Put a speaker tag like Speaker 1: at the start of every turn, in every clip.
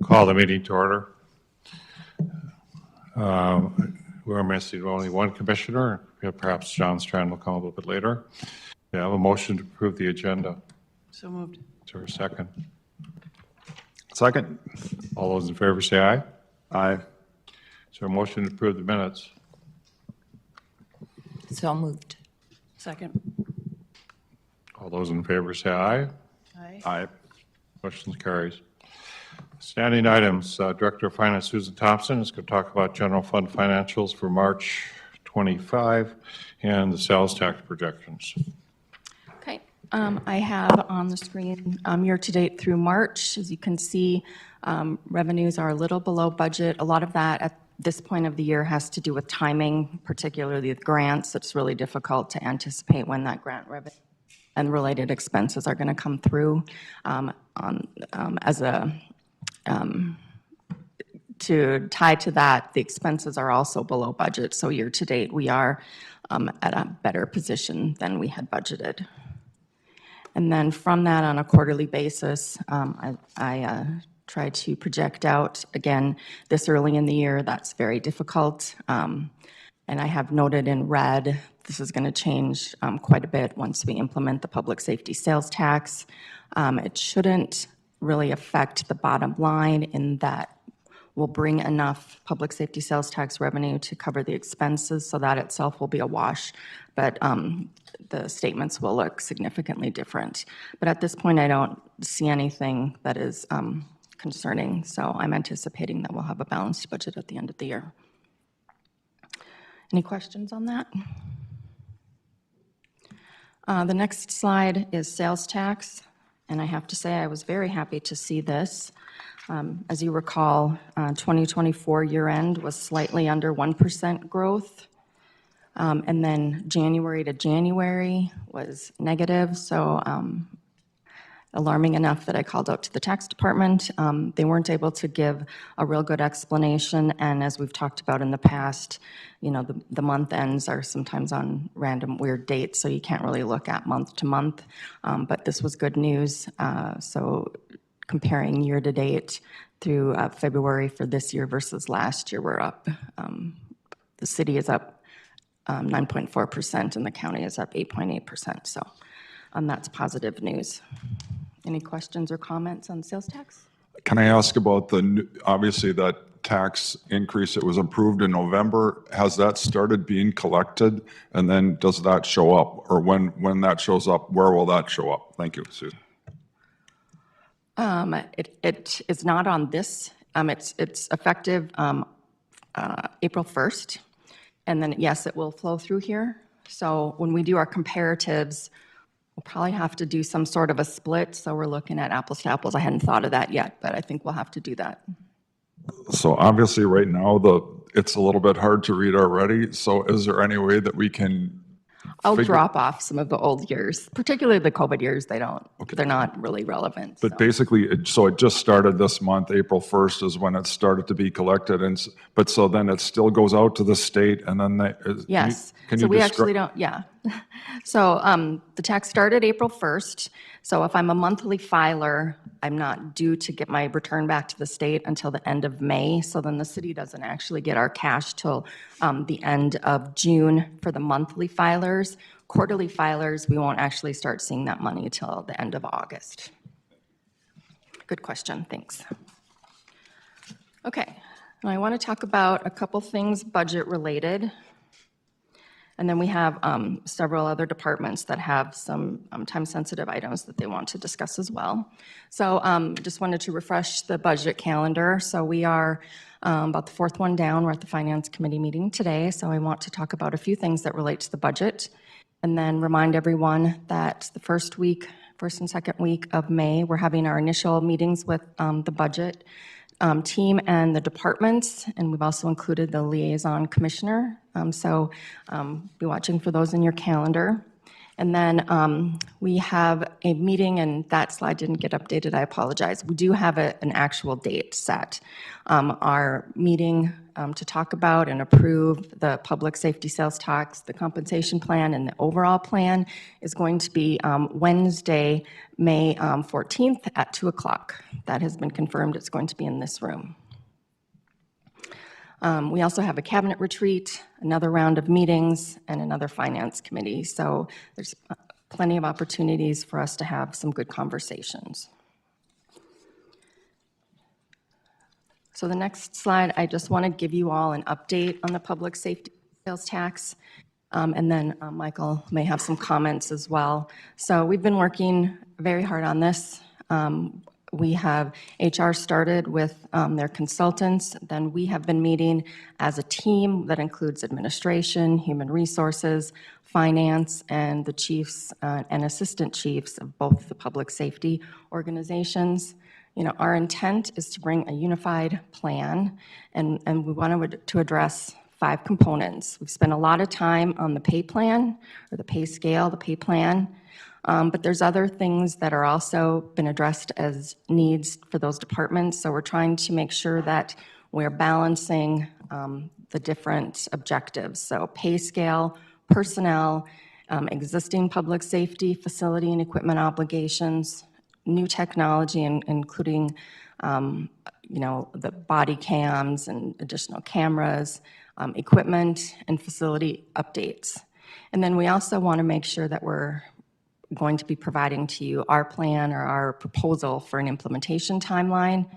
Speaker 1: Call the meeting to order. We're missing only one commissioner. Perhaps John Strand will come a little bit later. We have a motion to approve the agenda.
Speaker 2: So moved.
Speaker 1: Is there a second?
Speaker 3: Second.
Speaker 1: All those in favor say aye.
Speaker 3: Aye.
Speaker 1: Is there a motion to approve the minutes?
Speaker 2: So moved. Second.
Speaker 1: All those in favor say aye.
Speaker 2: Aye.
Speaker 3: Aye.
Speaker 1: Motion carries. Standing items, Director of Finance Susan Thompson is going to talk about general fund financials for March 25 and the sales tax projections.
Speaker 4: Okay, I have on the screen year-to-date through March. As you can see, revenues are a little below budget. A lot of that at this point of the year has to do with timing, particularly with grants. It's really difficult to anticipate when that grant revenue and related expenses are going to come through. To tie to that, the expenses are also below budget. So year-to-date, we are at a better position than we had budgeted. And then from that, on a quarterly basis, I try to project out, again, this early in the year. That's very difficult. And I have noted in red, this is going to change quite a bit once we implement the public safety sales tax. It shouldn't really affect the bottom line in that we'll bring enough public safety sales tax revenue to cover the expenses, so that itself will be a wash. But the statements will look significantly different. But at this point, I don't see anything that is concerning, so I'm anticipating that we'll have a balanced budget at the end of the year. Any questions on that? The next slide is sales tax, and I have to say I was very happy to see this. As you recall, 2024 year-end was slightly under 1% growth, and then January to January was negative, so alarming enough that I called out to the tax department. They weren't able to give a real good explanation, and as we've talked about in the past, you know, the month ends are sometimes on random weird dates, so you can't really look at month to month, but this was good news. So comparing year to date through February for this year versus last year, we're up. The city is up 9.4% and the county is up 8.8%, so that's positive news. Any questions or comments on sales tax?
Speaker 3: Can I ask about obviously that tax increase that was approved in November? Has that started being collected? And then does that show up? Or when that shows up, where will that show up? Thank you, Susan.
Speaker 4: It is not on this. It's effective April 1st. And then, yes, it will flow through here. So when we do our comparatives, we'll probably have to do some sort of a split. So we're looking at apples to apples. I hadn't thought of that yet, but I think we'll have to do that.
Speaker 3: So obviously right now, it's a little bit hard to read already. So is there any way that we can
Speaker 4: I'll drop off some of the old years, particularly the COVID years. They're not really relevant.
Speaker 3: But basically, it just started this month. April 1st is when it started to be collected. But so then it still goes out to the state and then
Speaker 4: yes.
Speaker 3: Can
Speaker 4: so
Speaker 3: you
Speaker 4: we actually don't, yeah. So the tax started April 1st. So if I'm a monthly filer, I'm not due to get my return back to the state until the end of May. So then the city doesn't actually get our cash till the end of June for the monthly filers. Quarterly filers, we won't actually start seeing that money until the end of August. Good question, thanks. Okay, now I want to talk about a couple things budget related. And then we have several other departments that have some time-sensitive items that they want to discuss as well. So just wanted to refresh the budget calendar. So we are about the fourth one down. We're at the Finance Committee meeting today. So I want to talk about a few things that relate to the budget and then remind everyone that the first and second week of May, we're having our initial meetings with the budget team and the departments, and we've also included the liaison commissioner. So be watching for those in your calendar. And then we have a meeting, and that slide didn't get updated, I apologize. We do have an actual date set. Our meeting to talk about and approve the public safety sales tax, the compensation plan, and the overall plan is going to be Wednesday, May 14th at 2 o'clock. That has been confirmed. It's going to be in this room. We also have a cabinet retreat, another round of meetings, and another finance committee. So there's plenty of opportunities for us to have some good conversations. So the next slide, I just want to give you all an update on the public safety sales tax. And then Michael may have some comments as well. So we've been working very hard on this. We have HR started with their consultants. Then we have been meeting as a team that includes administration, human resources, finance, and the chiefs and assistant chiefs of both the public safety organizations. You know, our intent is to bring a unified plan, and we want to address 5 components. We've spent a lot of time on the pay plan, or the pay scale, the pay plan. But there's other things that are also been addressed as needs for those departments. So we're trying to make sure that we're balancing the different objectives. So pay scale, personnel, existing public safety, facility and equipment obligations, new technology, including the body cams and additional cameras, equipment and facility updates. And then we also want to make sure that we're going to be providing to you our plan or our proposal for an implementation timeline.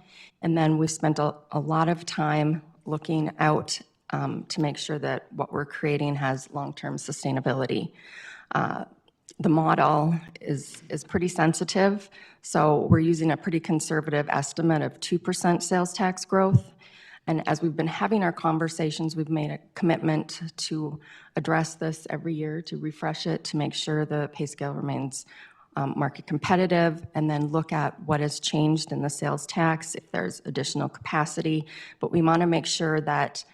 Speaker 4: And then we've spent a lot of time looking out to make sure that what we're creating has long-term sustainability. The model is pretty sensitive, so we're using a pretty conservative estimate of 2% sales tax growth. And as we've been having our conversations, we've made a commitment to address this every year, to refresh it, to make sure the pay scale remains market competitive, and then look at what has changed in the sales tax, if there's additional capacity. But we want to make sure that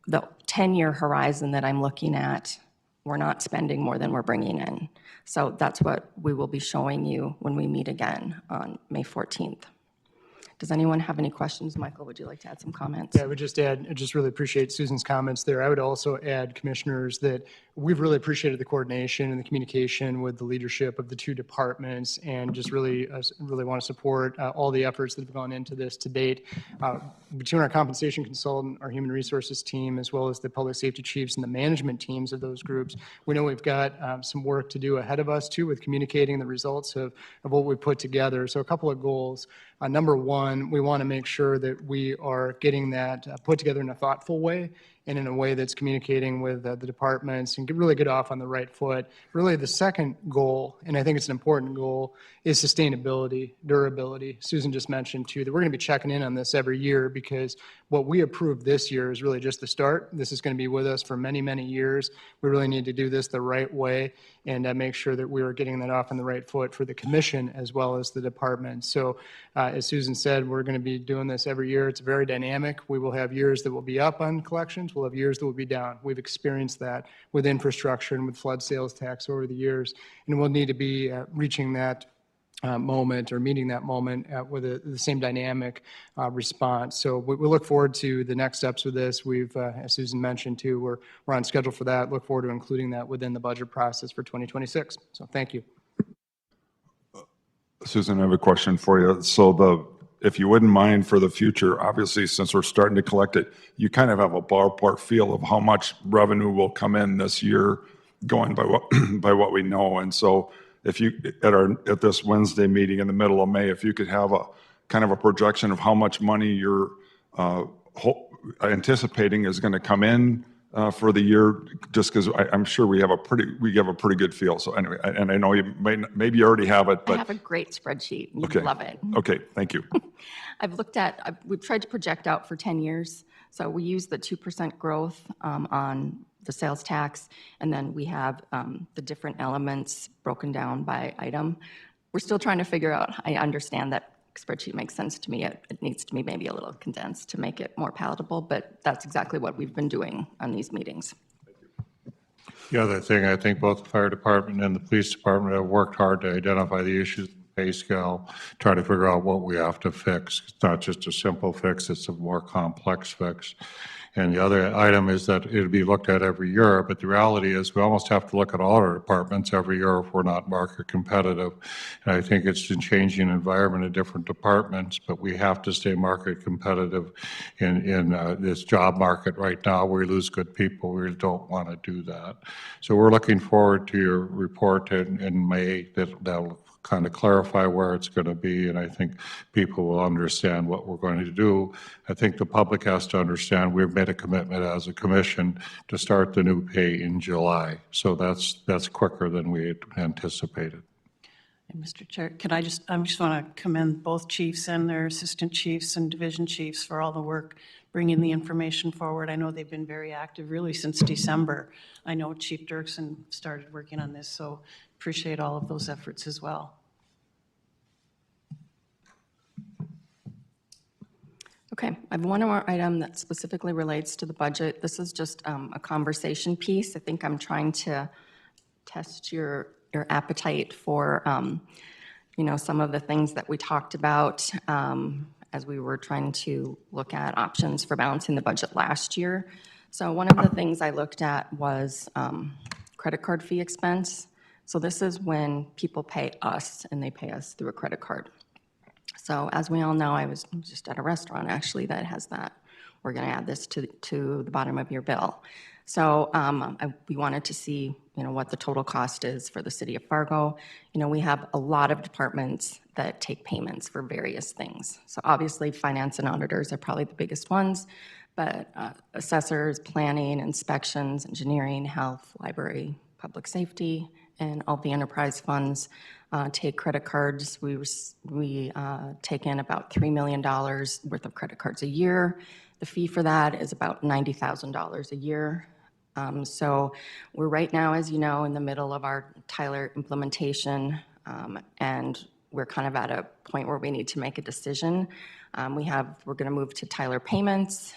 Speaker 4: the 10-year horizon that I'm looking at, we're not spending more than we're bringing in. So that's what we will be showing you when we meet again on May 14th. Does anyone have any questions? Michael, would you like to add some comments?
Speaker 5: Yeah, I would just add, I just really appreciate Susan's comments there. I would also add, commissioners, that we've really appreciated the coordination and the communication with the leadership of the 2 departments, and just really want to support all the efforts that have gone into this to date. Between our compensation consultant, our human resources team, as well as the public safety chiefs and the management teams of those groups, we know we've got some work to do ahead of us too with communicating the results of what we put together. So a couple of goals. Number 1, we want to make sure that we are getting that put together in a thoughtful way and in a way that's communicating with the departments and really get off on the right foot. Really the second goal, and I think it's an important goal, is sustainability, durability. Susan just mentioned too that we're going to be checking in on this every year, because what we approved this year is really just the start. This is going to be with us for many, many years. We really need to do this the right way and make sure that we are getting that off on the right foot for the commission as well as the department. So as Susan said, we're going to be doing this every year. It's very dynamic. We will have years that will be up on collections. We'll have years that will be down. We've experienced that with infrastructure and with flood sales tax over the years. And we'll need to be reaching that moment or meeting that moment with the same dynamic response. So we look forward to the next steps with this. We've, as Susan mentioned too, we're on schedule for that. Look forward to including that within the budget process for 2026. So thank you.
Speaker 3: Susan, I have a question for you. So if you wouldn't mind for the future, obviously, since we're starting to collect it, you kind of have a ballpark feel of how much revenue will come in this year going by what we know. And so if you, at this Wednesday meeting in the middle of May, if you could have a kind of a projection of how much money you're anticipating is going to come in for the year, just because I'm sure we have a pretty good feel. So anyway, and I know you maybe you already have it,
Speaker 4: I
Speaker 3: but
Speaker 4: have a great spreadsheet. You'd
Speaker 3: okay.
Speaker 4: love it.
Speaker 3: Okay, thank you.
Speaker 4: We've tried to project out for 10 years. So we use the 2% growth on the sales tax, and then we have the different elements broken down by item. We're still trying to figure out, I understand that spreadsheet makes sense to me. It needs to be maybe a little condensed to make it more palatable, but that's exactly what we've been doing on these meetings.
Speaker 1: The other thing, I think both the fire department and the police department have worked hard to identify the issues in the pay scale, try to figure out what we have to fix. It's not just a simple fix, it's a more complex fix. And the other item is that it'll be looked at every year, but the reality is we almost have to look at all our departments every year if we're not market competitive. And I think it's a changing environment in different departments, but we have to stay market competitive in this job market right now where we lose good people. We don't want to do that. So we're looking forward to your report in May that'll kind of clarify where it's going to be, and I think people will understand what we're going to do. I think the public has to understand we've made a commitment as a commission to start the new pay in July. So that's quicker than we had anticipated.
Speaker 2: And Mr. Chair, I just want to commend both chiefs and their assistant chiefs and division chiefs for all the work bringing the information forward. I know they've been very active really since December. I know Chief Dirksen started working on this, so appreciate all of those efforts as well.
Speaker 4: Okay, I have one more item that specifically relates to the budget. This is just a conversation piece. I think I'm trying to test your appetite for, some of the things that we talked about as we were trying to look at options for balancing the budget last year. So one of the things I looked at was credit card fee expense. So this is when people pay us, and they pay us through a credit card. So as we all know, I was just at a restaurant, actually, that has that. We're going to add this to the bottom of your bill. So we wanted to see, what the total cost is for the city of Fargo. We have a lot of departments that take payments for various things. So obviously, finance and auditors are probably the biggest ones, but assessors, planning, inspections, engineering, health, library, public safety, and all the enterprise funds take credit cards. We take in about $3 million worth of credit cards a year. The fee for that is about $90,000 a year. So we're right now, as you know, in the middle of our Tyler implementation, and we're kind of at a point where we need to make a decision. We're going to move to Tyler Payments,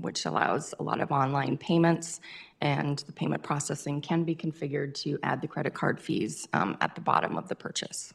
Speaker 4: which allows a lot of online payments, and the payment processing can be configured to add the credit card fees at the bottom of the purchase.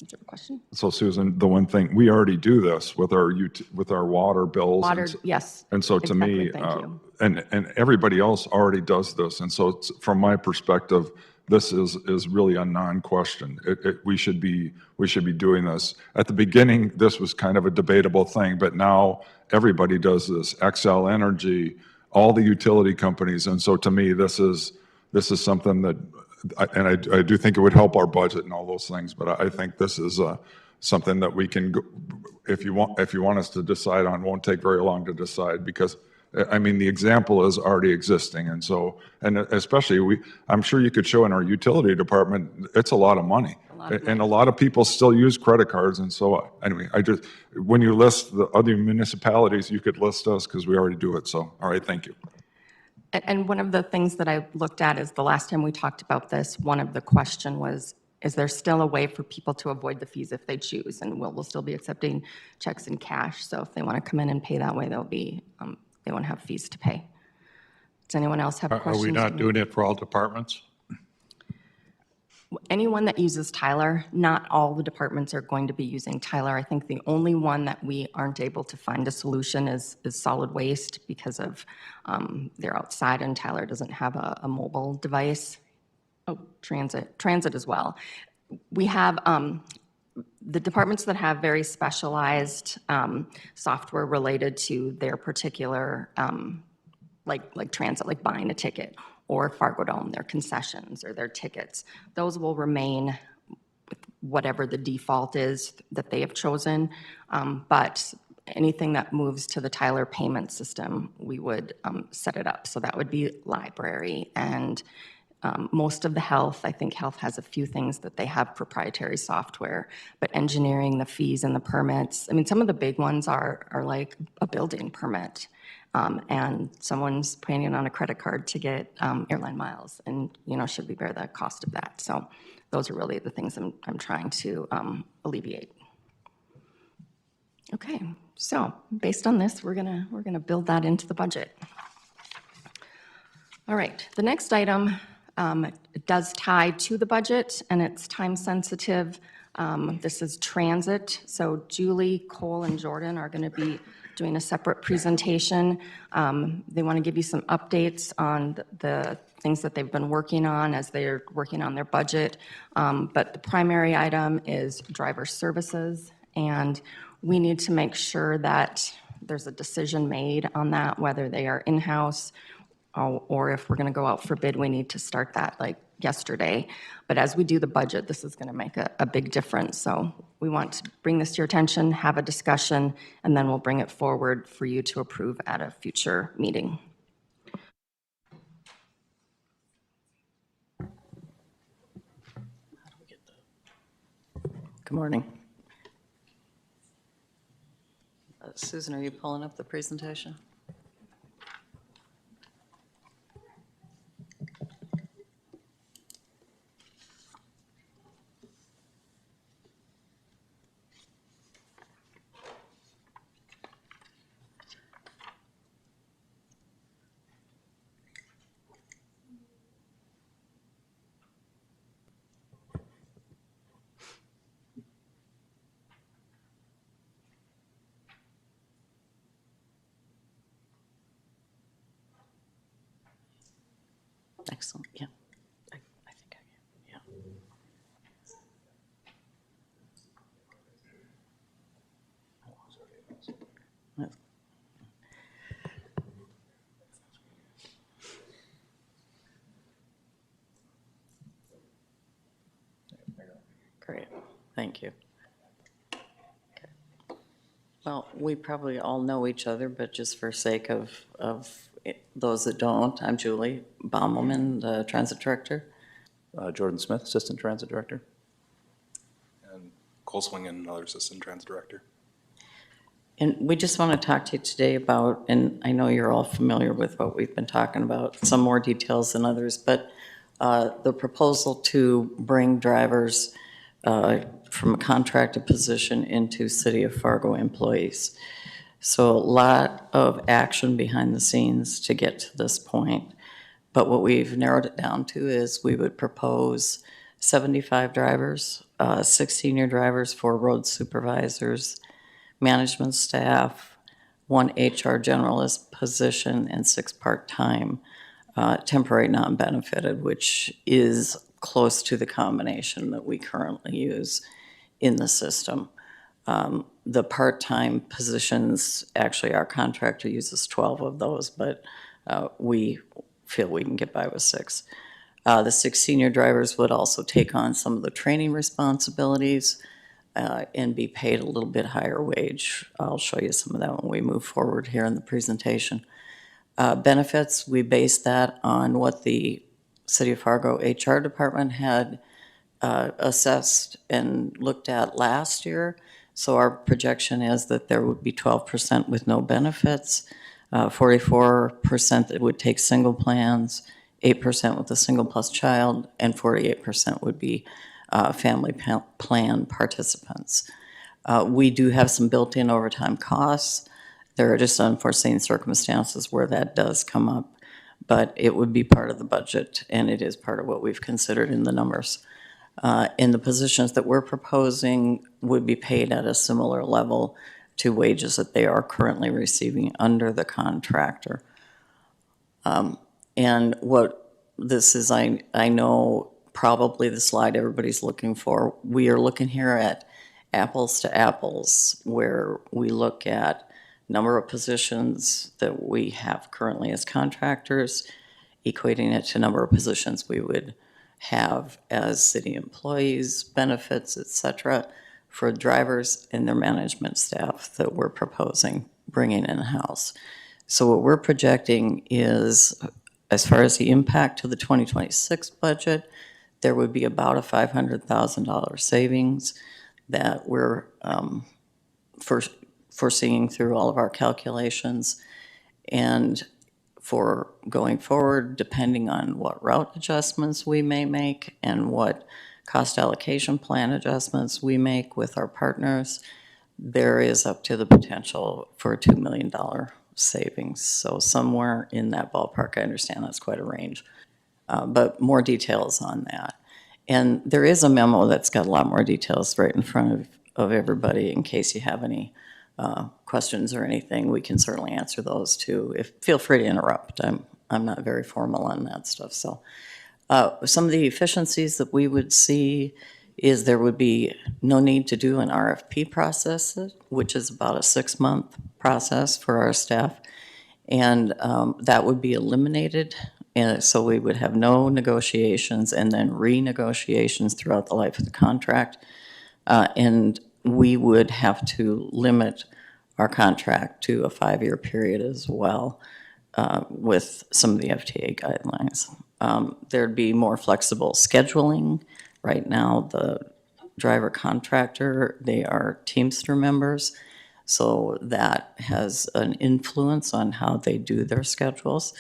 Speaker 4: Is there a question?
Speaker 3: So Susan, the one thing, we already do this with our water bills.
Speaker 4: Water, yes.
Speaker 3: And so to me,
Speaker 4: Exactly, thank you.
Speaker 3: and everybody else already does this. And so from my perspective, this is really a non-question. We should be doing this. At the beginning, this was kind of a debatable thing, but now everybody does this. Xcel Energy, all the utility companies. And so to me, this is something that, and I do think it would help our budget and all those things, but I think this is something that we can, if you want us to decide on, won't take very long to decide, because I mean, the example is already existing. And so, and especially I'm sure you could show in our utility department, it's a lot of money. And a lot of people still use credit cards. And so anyway, when you list the other municipalities, you could list us because we already do it. So, all right, thank you.
Speaker 4: And one of the things that I looked at is the last time we talked about this, one of the question was, is there still a way for people to avoid the fees if they choose? And we'll still be accepting checks in cash. So if they want to come in and pay that way, they won't have fees to pay. Does anyone else have questions?
Speaker 1: Are we not doing it for all departments?
Speaker 4: Anyone that uses Tyler, not all the departments are going to be using Tyler. I think the only one that we aren't able to find a solution is solid waste, because of they're outside and Tyler doesn't have a mobile device. Oh, transit as well. We have the departments that have very specialized software related to their particular, like transit, like buying a ticket, or Fargo Dome, their concessions or their tickets. Those will remain with whatever the default is that they have chosen. But anything that moves to the Tyler payment system, we would set it up. So that would be library and most of the health. I think health has a few things that they have proprietary software, but engineering, the fees and the permits. I mean, some of the big ones are like a building permit. And someone's paying on a credit card to get airline miles, and should we bear the cost of that? So those are really the things I'm trying to alleviate. Okay, so based on this, we're gonna build that into the budget. All right, the next item it does tie to the budget, and it's time sensitive. This is transit, so Julie, Cole, and Jordan are going to be doing a separate presentation. They want to give you some updates on the things that they've been working on as they're working on their budget. But the primary item is driver services, and we need to make sure that there's a decision made on that, whether they are in-house or if we're going to go out for bid, we need to start that like yesterday. But as we do the budget, this is going to make a big difference. So we want to bring this to your attention, have a discussion, and then we'll bring it forward for you to approve at a future meeting.
Speaker 6: Good morning. Susan, are you pulling up the presentation? Excellent, yeah. I think I can, yeah. Great, thank you. Okay. Well, we probably all know each other, but just for sake of those that don't, I'm Julie Baumelman, the Transit Director.
Speaker 7: Jordan Smith, Assistant Transit Director. And Cole Swingen, another Assistant Transit Director.
Speaker 6: And we just want to talk to you today about, and I know you're all familiar with what we've been talking about, some more details than others, but the proposal to bring drivers from a contracted position into City of Fargo employees. So a lot of action behind the scenes to get to this point. But what we've narrowed it down to is we would propose 75 drivers, 6 senior drivers, 4 road supervisors, management staff, 1 HR generalist position, and 6 part-time, temporary non-benefited, which is close to the combination that we currently use in the system. The part-time positions, actually our contractor uses 12 of those, but we feel we can get by with 6. The 6 senior drivers would also take on some of the training responsibilities and be paid a little bit higher wage. I'll show you some of that when we move forward here in the presentation. Benefits, we base that on what the City of Fargo HR department had assessed and looked at last year. So our projection is that there would be 12% with no benefits, 44% that would take single plans, 8% with a single plus child, and 48% would be family plan participants. We do have some built-in overtime costs. There are just unforeseen circumstances where that does come up, but it would be part of the budget, and it is part of what we've considered in the numbers. And the positions that we're proposing would be paid at a similar level to wages that they are currently receiving under the contractor. And what this is, I know probably the slide everybody's looking for. We are looking here at apples to apples, where we look at number of positions that we have currently as contractors, equating it to number of positions we would have as city employees, benefits, et cetera, for drivers and their management staff that we're proposing bringing in-house. So what we're projecting is, as far as the impact to the 2026 budget, there would be about a $500,000 savings that we're foreseeing through all of our calculations. And for going forward, depending on what route adjustments we may make and what cost allocation plan adjustments we make with our partners, there is up to the potential for a $2 million savings. So somewhere in that ballpark, I understand that's quite a range. But more details on that. And there is a memo that's got a lot more details right in front of everybody in case you have any questions or anything. We can certainly answer those too. Feel free to interrupt. I'm not very formal on that stuff. So some of the efficiencies that we would see is there would be no need to do an RFP process, which is about a 6-month process for our staff. And that would be eliminated. And so we would have no negotiations and then renegotiations throughout the life of the contract. And we would have to limit our contract to a 5-year period as well with some of the FTA guidelines. There'd be more flexible scheduling. Right now, the driver contractor, they are Teamster members. So that has an influence on how they do their schedules.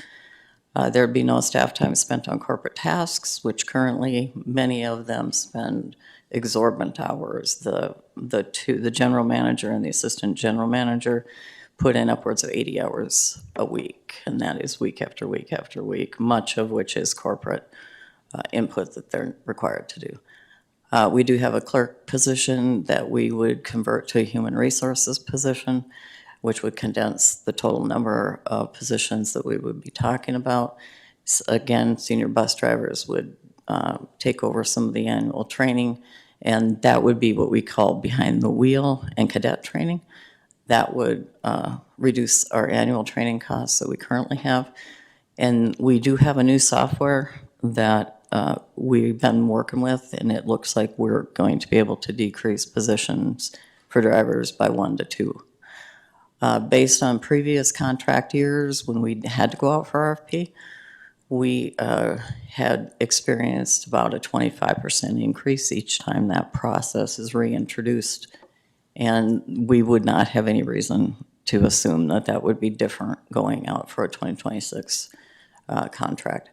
Speaker 6: There'd be no staff time spent on corporate tasks, which currently many of them spend exorbitant hours. The general manager and the assistant general manager put in upwards of 80 hours a week, and that is week after week after week, much of which is corporate input that they're required to do. We do have a clerk position that we would convert to a human resources position, which would condense the total number of positions that we would be talking about. Again, senior bus drivers would take over some of the annual training, and that would be what we call behind the wheel and cadet training. That would reduce our annual training costs that we currently have. And we do have a new software that we've been working with, and it looks like we're going to be able to decrease positions for drivers by 1 to 2. Based on previous contract years, when we had to go out for RFP, we had experienced about a 25% increase each time that process is reintroduced. And we would not have any reason to assume that that would be different going out for a 2026 contract.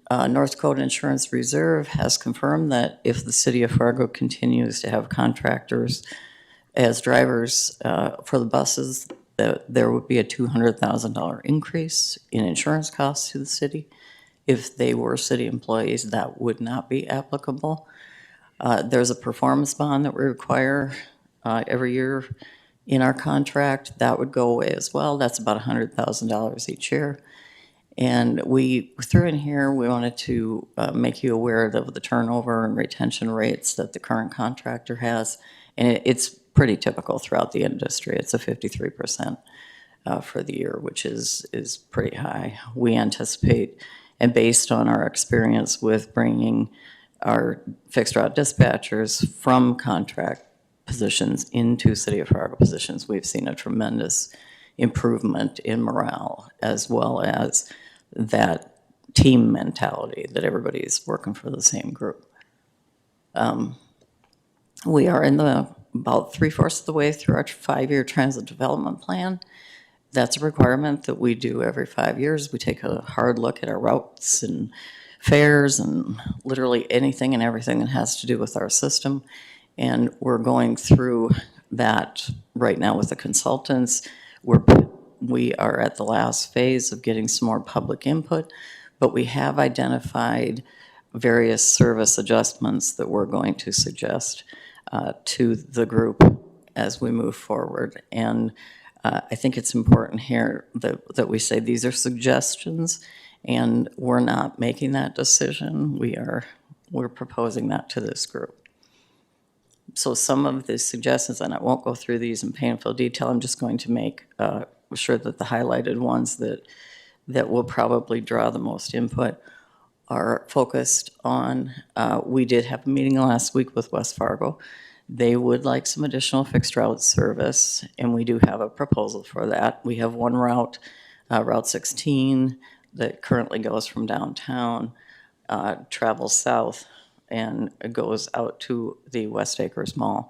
Speaker 6: North Dakota Insurance Reserve has confirmed that if the city of Fargo continues to have contractors as drivers for the buses, that there would be a $200,000 increase in insurance costs to the city. If they were city employees, that would not be applicable. There's a performance bond that we require every year in our contract. That would go away as well. That's about $100,000 each year. And we threw in here, we wanted to make you aware of the turnover and retention rates that the current contractor has. And it's pretty typical throughout the industry. It's a 53% for the year, which is pretty high. We anticipate, and based on our experience with bringing our fixed route dispatchers from contract positions into City of Fargo positions, we've seen a tremendous improvement in morale, as well as that team mentality that everybody's working for the same group. We are in about 3/4 of the way through our 5-year transit development plan. That's a requirement that we do every 5 years. We take a hard look at our routes and fares and literally anything and everything that has to do with our system. And we're going through that right now with the consultants. We are at the last phase of getting some more public input, but we have identified various service adjustments that we're going to suggest to the group as we move forward. And I think it's important here that we say these are suggestions, and we're not making that decision. We're proposing that to this group. So some of the suggestions, and I won't go through these in painful detail, I'm just going to make sure that the highlighted ones that will probably draw the most input are focused on, we did have a meeting last week with West Fargo. They would like some additional fixed route service, and we do have a proposal for that. We have one route, Route 16, that currently goes from downtown, travels south, and goes out to the West Acres Mall.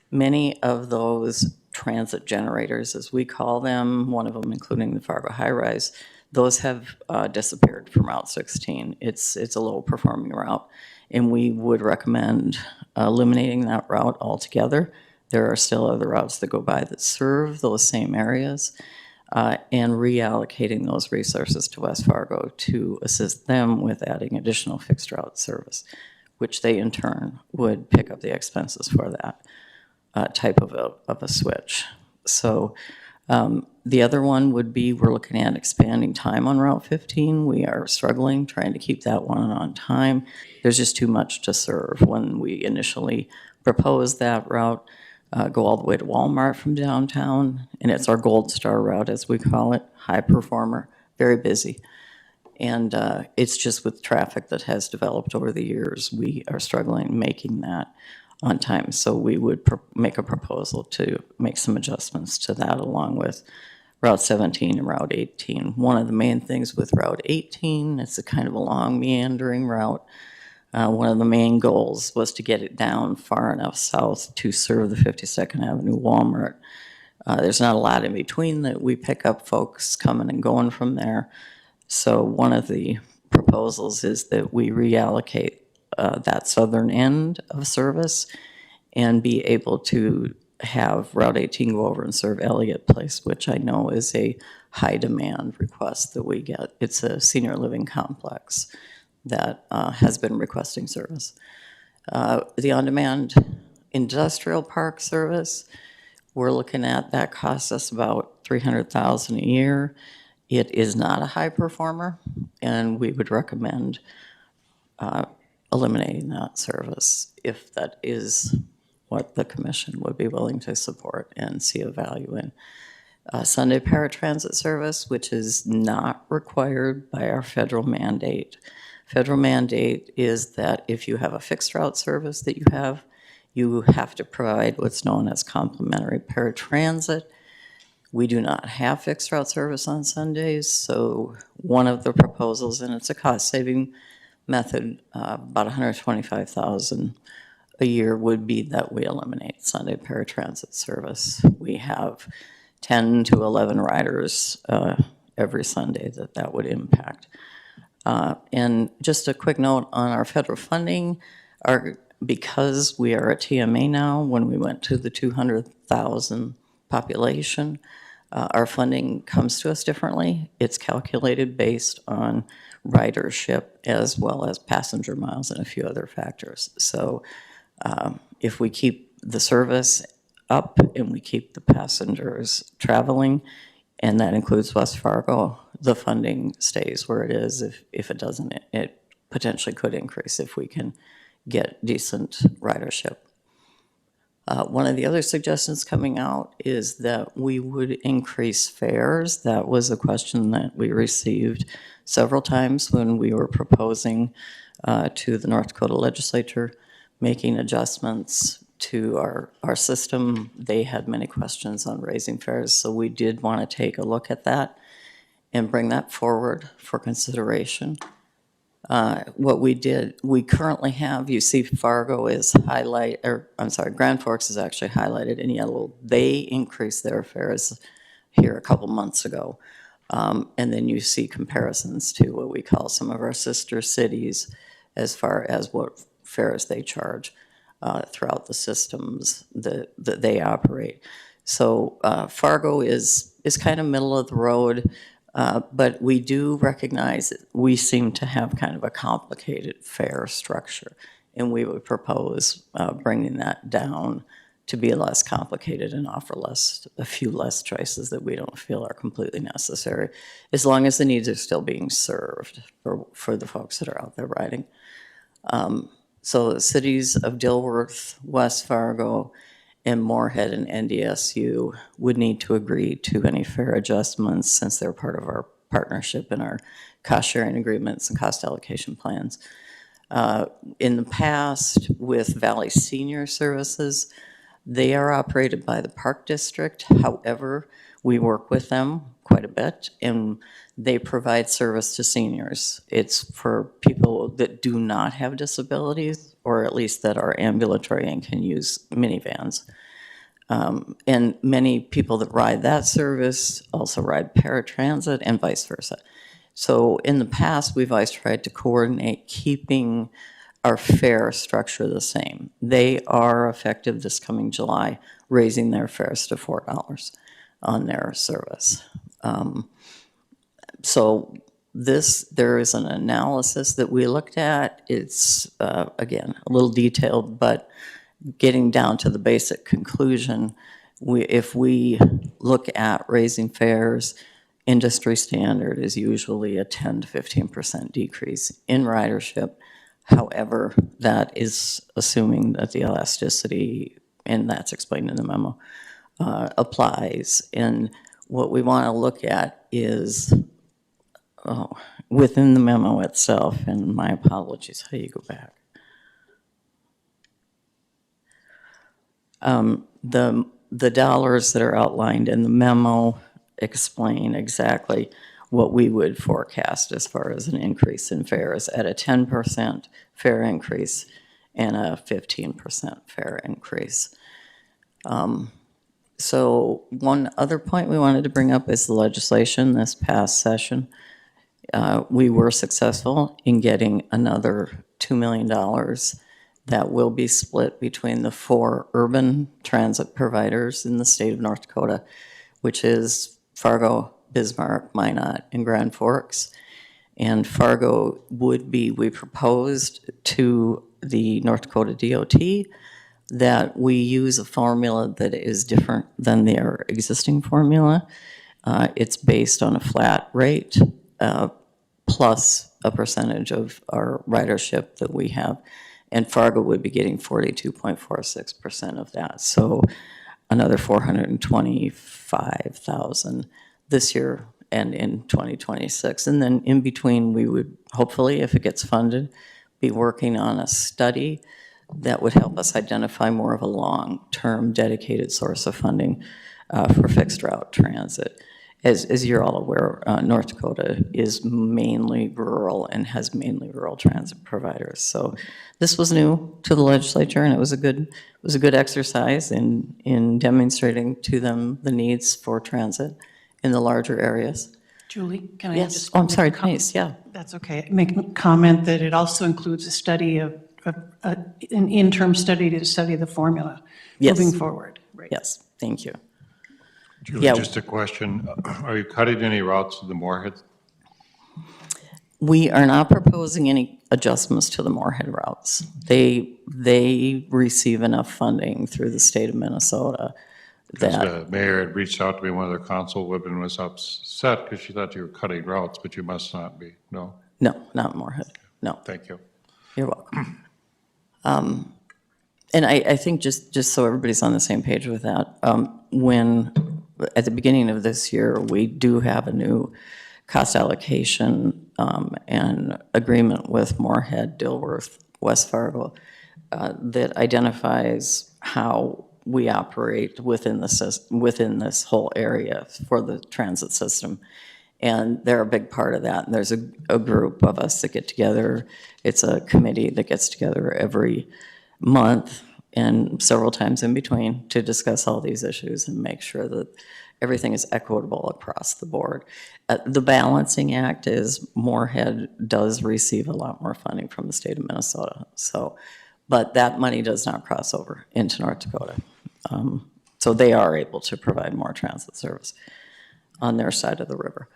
Speaker 6: Many of those transit generators, as we call them, one of them including the Fargo High Rise, those have disappeared from Route 16. It's a low-performing route, and we would recommend eliminating that route altogether. There are still other routes that go by that serve those same areas, and reallocating those resources to West Fargo to assist them with adding additional fixed route service, which they in turn would pick up the expenses for that type of a switch. So the other one would be, we're looking at expanding time on Route 15. We are struggling trying to keep that one on time. There's just too much to serve. When we initially proposed that route, go all the way to Walmart from downtown, and it's our gold star route, as we call it, high performer, very busy. And it's just with traffic that has developed over the years, we are struggling making that on time. So we would make a proposal to make some adjustments to that, along with Route 17 and Route 18. One of the main things with Route 18, it's a kind of a long meandering route. One of the main goals was to get it down far enough south to serve the 52nd Avenue Walmart. There's not a lot in between that we pick up folks coming and going from there. So one of the proposals is that we reallocate that southern end of service and be able to have Route 18 go over and serve Elliott Place, which I know is a high demand request that we get. It's a senior living complex that has been requesting service. The on-demand industrial park service, we're looking at, that costs us about $300,000 a year. It is not a high performer, and we would recommend eliminating that service if that is what the commission would be willing to support and see a value in. Sunday paratransit service, which is not required by our federal mandate. Federal mandate is that if you have a fixed route service that you have to provide what's known as complimentary paratransit. We do not have fixed route service on Sundays, so one of the proposals, and it's a cost-saving method, about $125,000 a year, would be that we eliminate Sunday paratransit service. We have 10 to 11 riders every Sunday that would impact. And just a quick note on our federal funding, because we are a TMA now, when we went to the 200,000 population, our funding comes to us differently. It's calculated based on ridership as well as passenger miles and a few other factors. So if we keep the service up and we keep the passengers traveling, and that includes West Fargo, the funding stays where it is. If it doesn't, it potentially could increase if we can get decent ridership. One of the other suggestions coming out is that we would increase fares. That was a question that we received several times when we were proposing to the North Dakota legislature, making adjustments to our system. They had many questions on raising fares, so we did want to take a look at that and bring that forward for consideration. What we did, we currently have, you see Fargo is Grand Forks is actually highlighted in yellow. They increased their fares here a couple months ago. And then you see comparisons to what we call some of our sister cities as far as what fares they charge throughout the systems that they operate. So Fargo is kind of middle of the road. But we do recognize that we seem to have kind of a complicated fare structure, and we would propose bringing that down to be less complicated and offer a few less choices that we don't feel are completely necessary, as long as the needs are still being served for the folks that are out there riding. So the cities of Dilworth, West Fargo, and Moorhead and NDSU would need to agree to any fare adjustments, since they're part of our partnership and our cost-sharing agreements and cost allocation plans. In the past, with Valley Senior Services, they are operated by the Park District. However, we work with them quite a bit, and they provide service to seniors. It's for people that do not have disabilities, or at least that are ambulatory and can use minivans. And many people that ride that service also ride paratransit and vice versa. So in the past, we've always tried to coordinate keeping our fare structure the same. They are effective this coming July, raising their fares to $4 on their service. So there is an analysis that we looked at. It's, again, a little detailed, but getting down to the basic conclusion, if we look at raising fares, industry standard is usually a 10 to 15% decrease in ridership. However, that is assuming that the elasticity, and that's explained in the memo, applies. And what we want to look at is within the memo itself, and my apologies, how do you go back? The dollars that are outlined in the memo explain exactly what we would forecast as far as an increase in fares at a 10% fare increase and a 15% fare increase. So one other point we wanted to bring up is the legislation this past session. We were successful in getting another $2 million that will be split between the 4 urban transit providers in the state of North Dakota, which is Fargo, Bismarck, Minot, and Grand Forks. And Fargo would be, we proposed to the North Dakota DOT that we use a formula that is different than their existing formula. It's based on a flat rate plus a percentage of our ridership that we have. And Fargo would be getting 42.46% of that. So another 425,000 this year and in 2026. And then in between, we would hopefully, if it gets funded, be working on a study that would help us identify more of a long-term dedicated source of funding for fixed route transit. As you're all aware, North Dakota is mainly rural and has mainly rural transit providers. So this was new to the legislature, and it was a good exercise in demonstrating to them the needs for transit in the larger areas.
Speaker 2: Julie, can I
Speaker 6: Yes.
Speaker 2: just?
Speaker 6: Oh, I'm
Speaker 2: make a
Speaker 6: sorry,
Speaker 2: comment?
Speaker 6: please, yeah.
Speaker 2: That's okay. Make a comment that it also includes a study an interim study to study the formula
Speaker 6: Yes.
Speaker 2: moving forward. Right.
Speaker 6: Yes, thank you.
Speaker 1: Julie,
Speaker 6: Yeah.
Speaker 1: just a question. Are you cutting any routes to the Moorhead?
Speaker 6: We are not proposing any adjustments to the Moorhead routes. They receive enough funding through the state of Minnesota
Speaker 1: Because
Speaker 6: that,
Speaker 1: the mayor had reached out to me, one of their councilwomen was upset because she thought you were cutting routes, but you must not be. No?
Speaker 6: no, not Moorhead, no.
Speaker 1: Thank you.
Speaker 6: You're welcome. And I think just so everybody's on the same page with that, when, at the beginning of this year, we do have a new cost allocation and agreement with Moorhead, Dilworth, West Fargo, that identifies how we operate within this whole area for the transit system. And they're a big part of that. And there's a group of us that get together. It's a committee that gets together every month and several times in between to discuss all these issues and make sure that everything is equitable across the board. The balancing act is Moorhead does receive a lot more funding from the state of Minnesota. So, but that money does not cross over into North Dakota. So they are able to provide more transit service on their side of the river.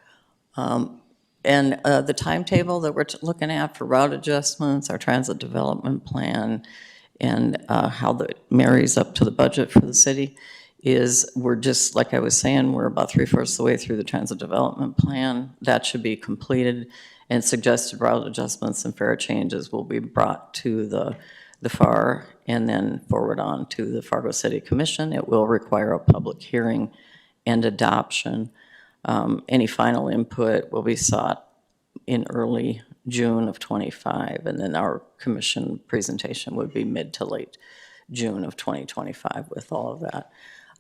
Speaker 6: And the timetable that we're looking at for route adjustments, our transit development plan, and how that marries up to the budget for the city is we're just, like I was saying, we're about 3/4 of the way through the transit development plan. That should be completed, and suggested route adjustments and fare changes will be brought to the FAR and then forward on to the Fargo City Commission. It will require a public hearing and adoption. Any final input will be sought in early June of '25, and then our commission presentation would be mid to late June of 2025 with all of that.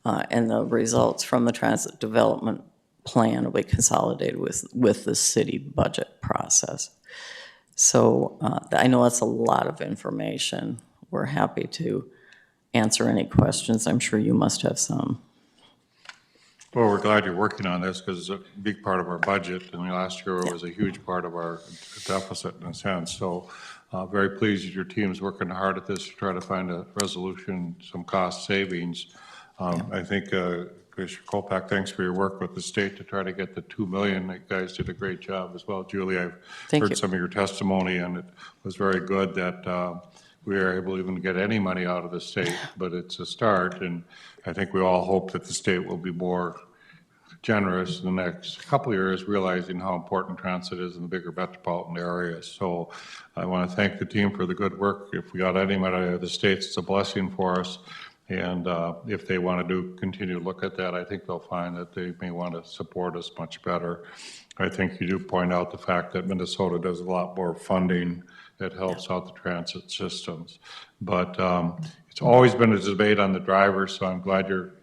Speaker 6: And the results from the transit development plan will be consolidated with the city budget process. So I know that's a lot of information. We're happy to answer any questions. I'm sure you must have some.
Speaker 1: Well, we're glad you're working on this because it's a big part of our budget, and last year it was a huge part of our deficit in a sense. So very pleased that your team's working hard at this to try to find a resolution, some cost savings. I think Commissioner Kolpak, thanks for your work with the state to try to get the 2 million. You guys did a great job as well. Julie, I've
Speaker 6: Thank
Speaker 1: heard
Speaker 6: you.
Speaker 1: some of your testimony, and it was very good that we were able to even get any money out of the state, but it's a start, and I think we all hope that the state will be more generous in the next couple of years, realizing how important transit is in the bigger metropolitan areas. So I want to thank the team for the good work. If we got any money out of the states, it's a blessing for us. And if they want to continue to look at that, I think they'll find that they may want to support us much better. I think you do point out the fact that Minnesota does a lot more funding that helps out the transit systems. But it's always been a debate on the drivers, so I'm glad you're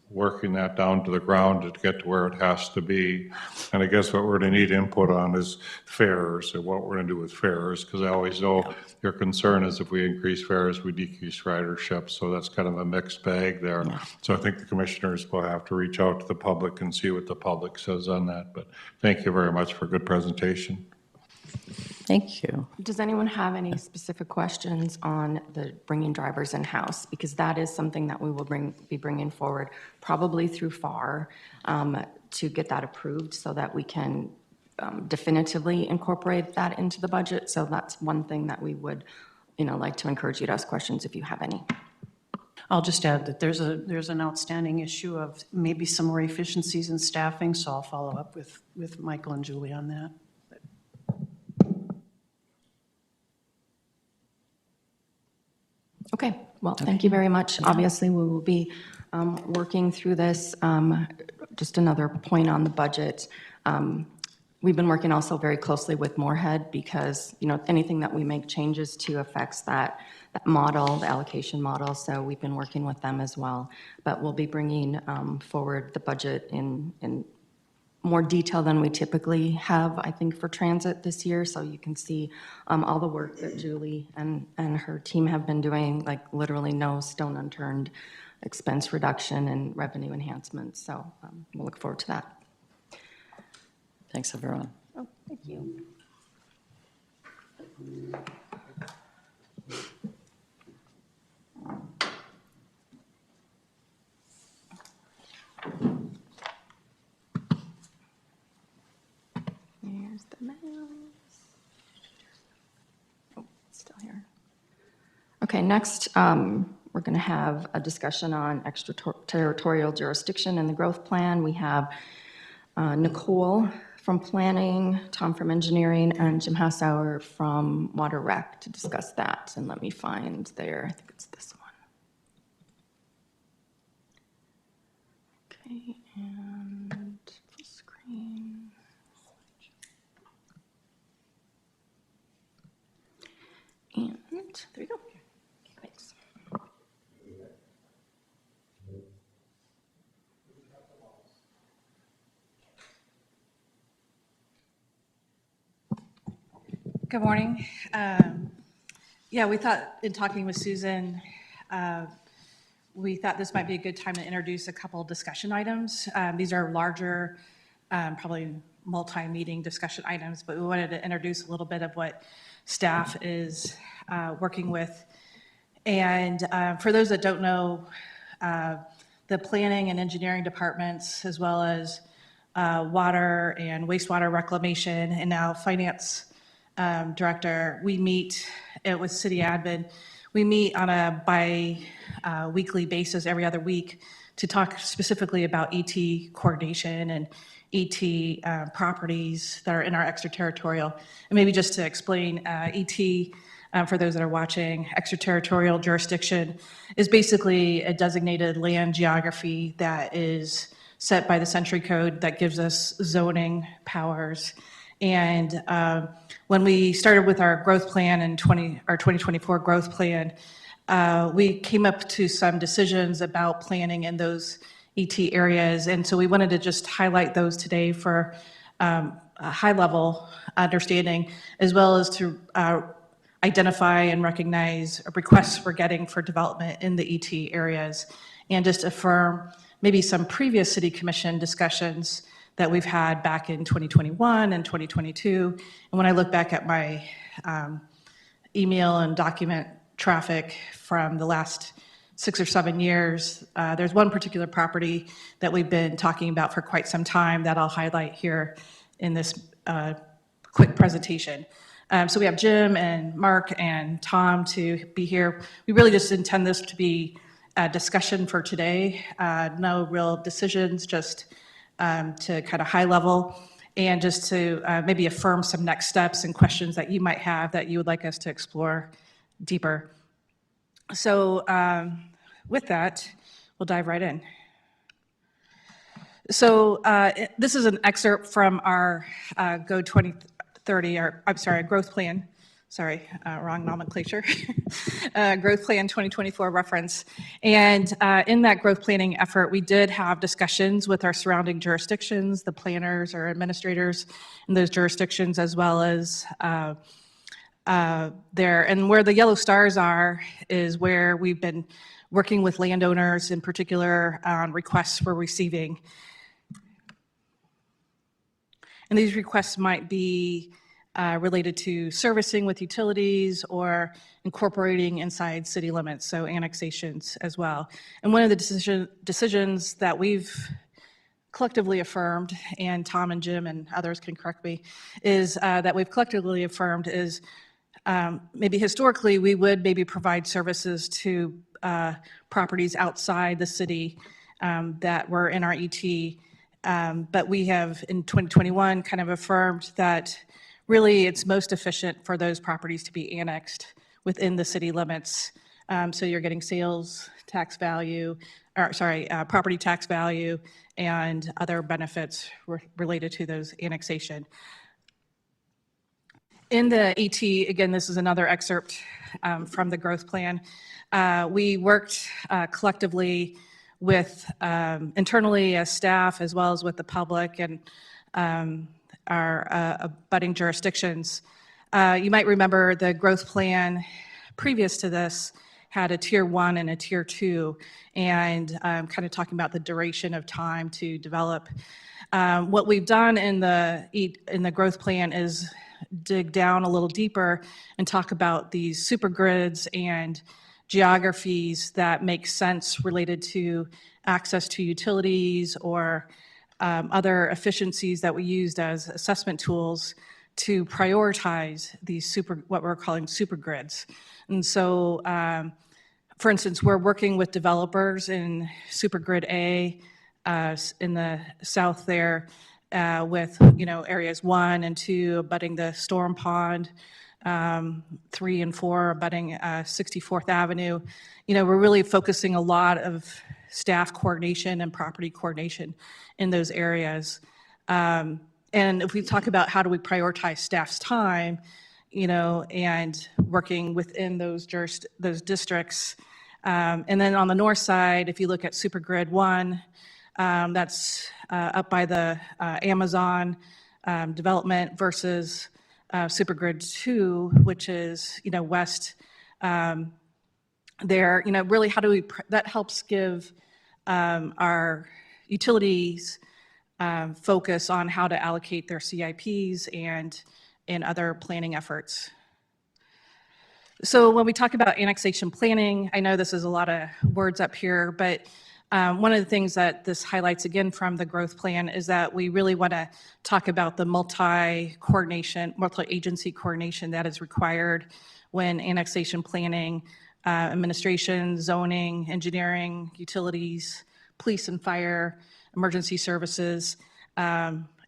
Speaker 1: working that down to the ground to get to where it has to be. And I guess what we're going to need input on is fares and what we're going to do with fares, because I always know your concern is if we increase fares, we decrease ridership. So that's kind of a mixed bag there. So I think the commissioners will have to reach out to the public and see what the public says on that. But thank you very much for a good presentation.
Speaker 6: Thank you.
Speaker 4: Does anyone have any specific questions on the bringing drivers in-house? Because that is something that we will be bringing forward, probably through FAR, to get that approved so that we can definitively incorporate that into the budget. So that's one thing that we would, like to encourage you to ask questions if you have any.
Speaker 2: I'll just add that there's an outstanding issue of maybe some more efficiencies in staffing, so I'll follow up with Michael and Julie on that.
Speaker 4: Okay, well, thank you very much. Obviously, we will be working through this. Just another point on the budget. We've been working also very closely with Moorhead because, anything that we make changes to affects that model, the allocation model. So we've been working with them as well. But we'll be bringing forward the budget in more detail than we typically have, I think, for transit this year. So you can see all the work that Julie and her team have been doing, like literally no stone unturned, expense reduction and revenue enhancement. So we'll look forward to that.
Speaker 6: Thanks, everyone.
Speaker 4: Oh, thank you. Here's the mouse. Oh, it's still here. Okay, next, we're going to have a discussion on extraterritorial jurisdiction in the growth plan. We have Nicole from planning, Tom from engineering, and Jim Hassauer from water rec to discuss that. And let me find there, I think it's this one. Okay, and full screen. And there you go. Thanks.
Speaker 8: Good morning. Yeah, we thought in talking with Susan, we thought this might be a good time to introduce a couple discussion items. These are larger, probably multi-meeting discussion items, but we wanted to introduce a little bit of what staff is working with. And for those that don't know, the planning and engineering departments, as well as water and wastewater reclamation, and now finance director, we meet with city admin. We meet on a bi-weekly basis every other week to talk specifically about ET coordination and ET properties that are in our extraterritorial. And maybe just to explain, ET, for those that are watching, extraterritorial jurisdiction is basically a designated land geography that is set by the Century Code that gives us zoning powers. And when we started with our growth plan in our 2024 growth plan, we came up to some decisions about planning in those ET areas. And so we wanted to just highlight those today for a high-level understanding, as well as to identify and recognize requests we're getting for development in the ET areas, and just affirm maybe some previous city commission discussions that we've had back in 2021 and 2022. And when I look back at my email and document traffic from the last 6 or 7 years. There's one particular property that we've been talking about for quite some time that I'll highlight here in this quick presentation. So we have Jim and Mark and Tom to be here. We really just intend this to be a discussion for today. No real decisions, just to kind of high level and just to maybe affirm some next steps and questions that you might have that you would like us to explore deeper. So with that, we'll dive right in. So this is an excerpt from our Go 2030, or I'm sorry, growth plan. Sorry, wrong nomenclature. Growth Plan 2024 reference. And in that growth planning effort, we did have discussions with our surrounding jurisdictions, the planners or administrators in those jurisdictions, as well as there. And where the yellow stars are is where we've been working with landowners, in particular on requests we're receiving. And these requests might be related to servicing with utilities or incorporating inside city limits, so annexations as well. And one of the decisions that we've collectively affirmed, and Tom and Jim and others can correct me, is that we've collectively affirmed is maybe historically we would maybe provide services to properties outside the city that were in our ET, but we have in 2021 kind of affirmed that really it's most efficient for those properties to be annexed within the city limits. So you're getting sales tax value, or sorry, property tax value and other benefits related to those annexation. In the AT, again, this is another excerpt from the growth plan. We worked collectively with internally as staff as well as with the public and our abutting jurisdictions. You might remember the growth plan previous to this had a tier 1 and a tier 2, and kind of talking about the duration of time to develop. What we've done in the growth plan is dig down a little deeper and talk about these super grids and geographies that make sense related to access to utilities or other efficiencies that we used as assessment tools to prioritize these what we're calling super grids. And so, for instance, we're working with developers in super grid A in the south there with areas 1 and 2 abutting the Storm Pond, 3 and 4 abutting 64th Avenue. We're really focusing a lot of staff coordination and property coordination in those areas. And if we talk about how do we prioritize staff's time, and working within those districts. And then on the north side, if you look at Super Grid 1, that's up by the Amazon development versus Super Grid 2, which is, west there. Really how do we, that helps give our utilities focus on how to allocate their CIPs and other planning efforts. So when we talk about annexation planning, I know this is a lot of words up here, but one of the things that this highlights again from the growth plan is that we really want to talk about the multi-agency coordination that is required when annexation planning, administration, zoning, engineering, utilities, police and fire, emergency services,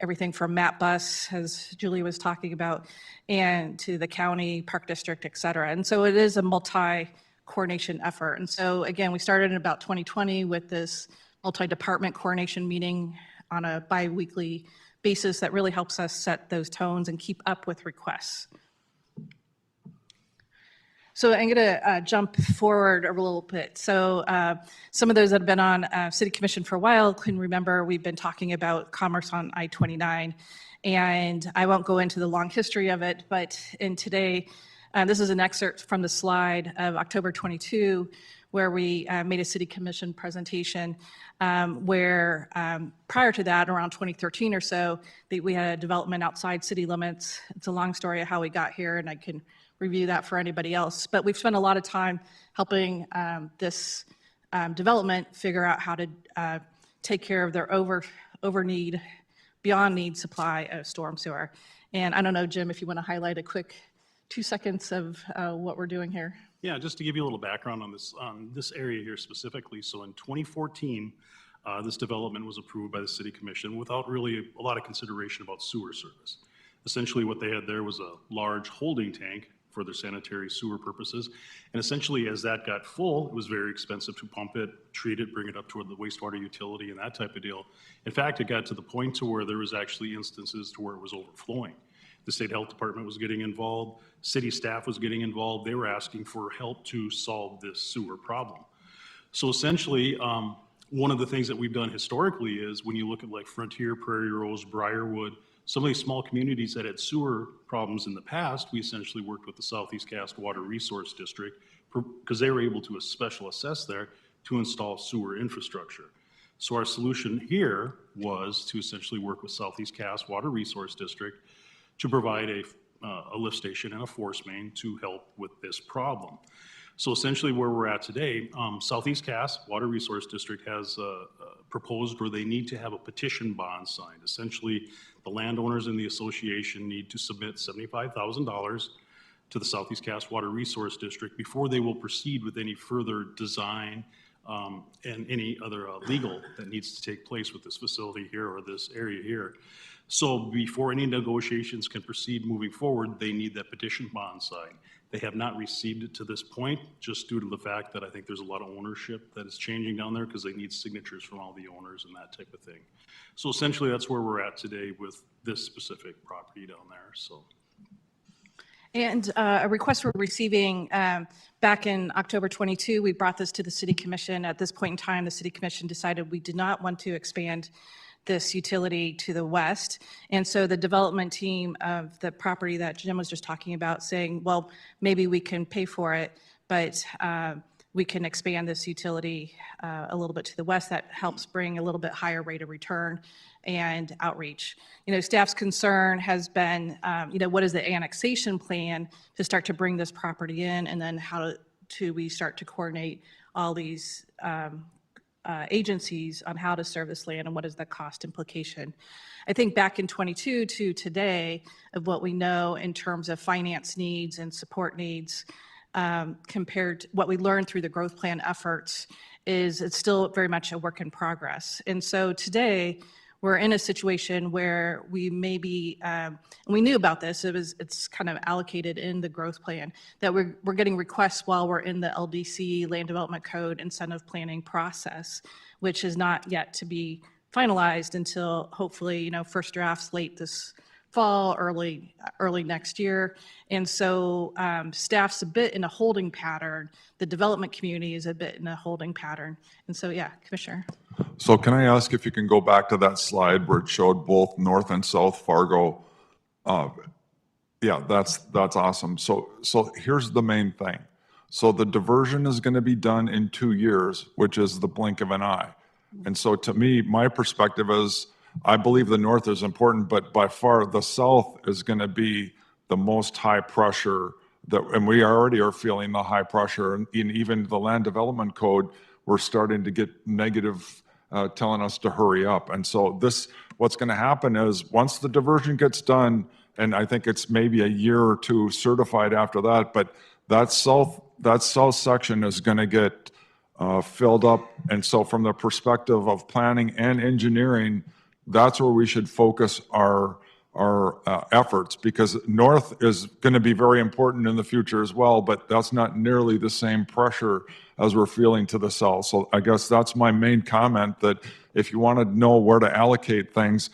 Speaker 8: everything from map bus, as Julie was talking about, and to the county, park district, et cetera. And so it is a multi-coordination effort. And so again, we started in about 2020 with this multi-department coordination meeting on a bi-weekly basis that really helps us set those tones and keep up with requests. So I'm going to jump forward a little bit. So some of those that have been on City Commission for a while can remember we've been talking about commerce on I-29. And I won't go into the long history of it, but in today, this is an excerpt from the slide of October 22, where we made a City Commission presentation where prior to that, around 2013 or so, we had a development outside city limits. It's a long story of how we got here, and I can review that for anybody else. But we've spent a lot of time helping this development figure out how to take care of their beyond need supply of storm sewer. And I don't know, Jim, if you want to highlight a quick 2 seconds of what we're doing here.
Speaker 9: Yeah, just to give you a little background on this area here specifically. So in 2014, this development was approved by the city commission without really a lot of consideration about sewer service. Essentially what they had there was a large holding tank for their sanitary sewer purposes. And essentially as that got full, it was very expensive to pump it, treat it, bring it up toward the wastewater utility and that type of deal. In fact, it got to the point to where there was actually instances to where it was overflowing. The state health department was getting involved, city staff was getting involved. They were asking for help to solve this sewer problem. So essentially, one of the things that we've done historically is when you look at like Frontier, Prairie Rose, Briarwood, some of these small communities that had sewer problems in the past, we essentially worked with the Southeast Cass Water Resource District because they were able to special assess there to install sewer infrastructure. So our solution here was to essentially work with Southeast Cass Water Resource District to provide a lift station and a force main to help with this problem. So essentially where we're at today, Southeast Cass Water Resource District has proposed where they need to have a petition bond signed. Essentially, the landowners in the association need to submit $75,000 to the Southeast Cass Water Resource District before they will proceed with any further design and any other legal that needs to take place with this facility here or this area here. So before any negotiations can proceed moving forward, they need that petition bond signed. They have not received it to this point, just due to the fact that I think there's a lot of ownership that is changing down there because they need signatures from all the owners and that type of thing. So essentially, that's where we're at today with this specific property down there, so.
Speaker 8: And a request we're receiving back in October 22, we brought this to the city commission. At this point in time, the city commission decided we did not want to expand this utility to the west. And so the development team of the property that Jim was just talking about saying, well, maybe we can pay for it, but we can expand this utility a little bit to the west. That helps bring a little bit higher rate of return and outreach. You know, staff's concern has been, you know, what is the annexation plan to start to bring this property in, and then how do we start to coordinate all these agencies on how to serve this land and what is the cost implication. I think back in 22 to today of what we know in terms of finance needs and support needs compared to what we learned through the growth plan efforts is it's still very much a work in progress. And so today we're in a situation where we may be, and we knew about this, it's kind of allocated in the growth plan, that we're getting requests while we're in the LDC, Land Development Code incentive planning process, which is not yet to be finalized until hopefully, you know, first drafts late this fall, early next year. And so staff's a bit in a holding pattern. The development community is a bit in a holding pattern. And so, yeah, Commissioner.
Speaker 3: So can I ask if you can go back to that slide where it showed both North and South Fargo? Yeah, that's awesome. So here's the main thing. So the diversion is going to be done in 2 years, which is the blink of an eye. And so to me, my perspective is, I believe the North is important, but by far the South is going to be the most high pressure and we already are feeling the high pressure. And in even the Land Development Code, we're starting to get negative telling us to hurry up. And so what's going to happen is once the diversion gets done, and I think it's maybe a year or two certified after that, but that south section is going to get filled up. And so from the perspective of planning and engineering, that's where we should focus our efforts, because North is going to be very important in the future as well, but that's not nearly the same pressure as we're feeling to the south. So I guess that's my main comment, that if you want to know where to allocate things,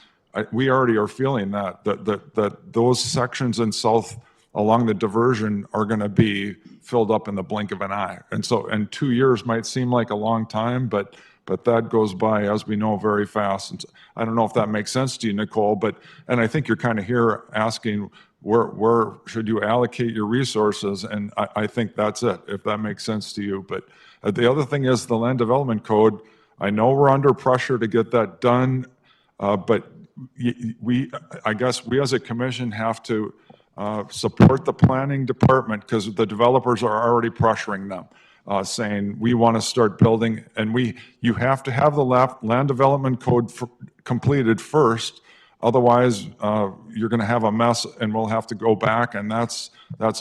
Speaker 3: we already are feeling that those sections in south along the diversion are going to be filled up in the blink of an eye. And so, and 2 years might seem like a long time, but that goes by, as we know, very fast. And I don't know if that makes sense to you, Nicole, and I think you're kind of here asking where should you allocate your resources, and I think that's it, if that makes sense to you. But the other thing is the Land Development Code. I know we're under pressure to get that done, but I guess we as a commission have to support the planning department, because the developers are already pressuring them. saying, we want to start building, and you have to have the land development code completed first. Otherwise, you're going to have a mess, and we'll have to go back, and that's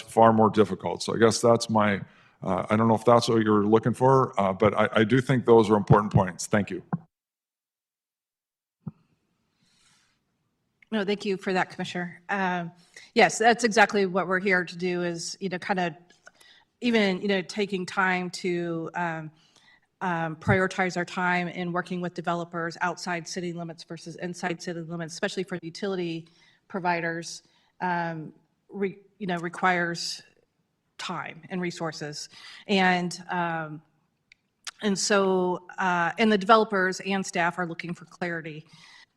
Speaker 3: far more difficult. So I guess that's my, I don't know if that's what you're looking for, but I do think those are important points. Thank you.
Speaker 8: No, thank you for that, Commissioner. Yes, that's exactly what we're here to do is, kind of even, taking time to prioritize our time in working with developers outside city limits versus inside city limits, especially for utility providers, requires time and resources. And so, and the developers and staff are looking for clarity.